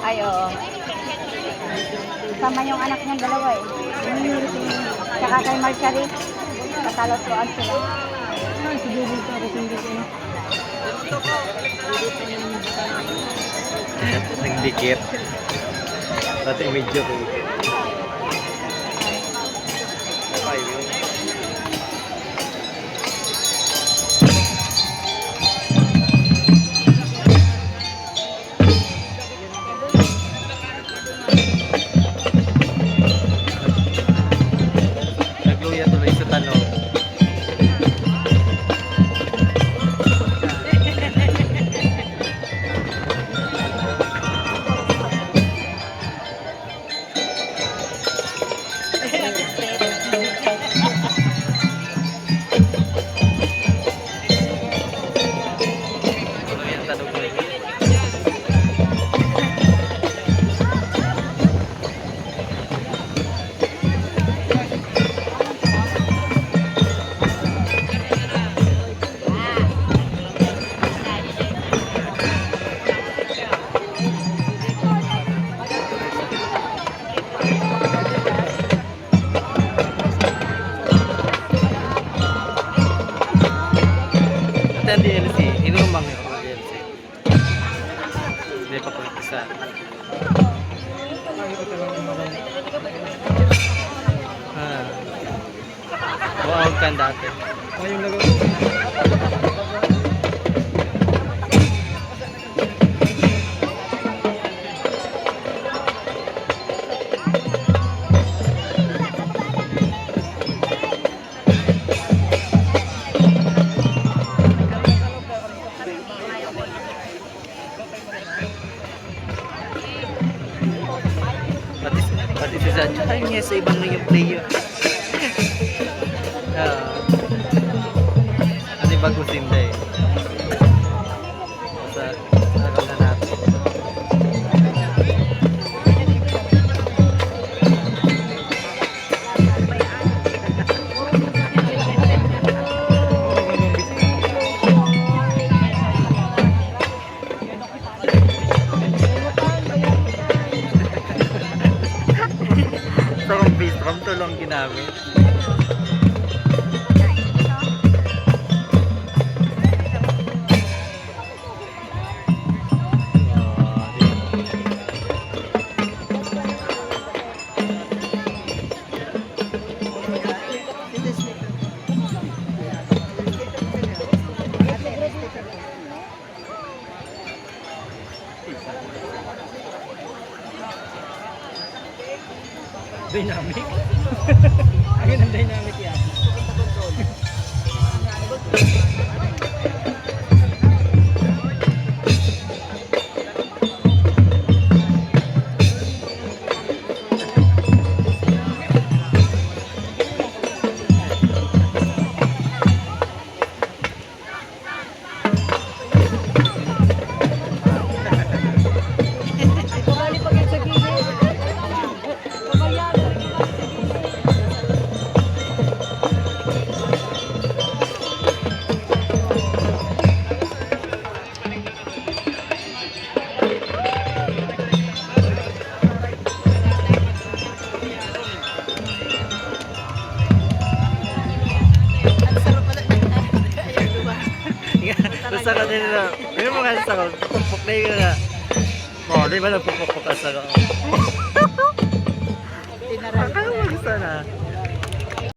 Ay, oo. Sama yung anak niyang dalawa eh. Tsaka kay Marjorie. Katalotuan sila. Si Jubel pa ako hindi ko na. Nagdikit. Dati medyo ko. Nagluya tuloy sa tanong. Ang DLC, inumang yun ang DLC. Hindi pa pagkisa. Huwag kan dati. Yung lagaw. Pati si Zach, ay niya sa ibang na yung player. Kasi bago sinda eh. Sa laro na natin. From tulong ginamit. Dynamic. Ayun ang dynamic yan. Basta ka din na, may mga sa ko, pupuk na yun na. Oh, di ba nagpupuk ka sa ko?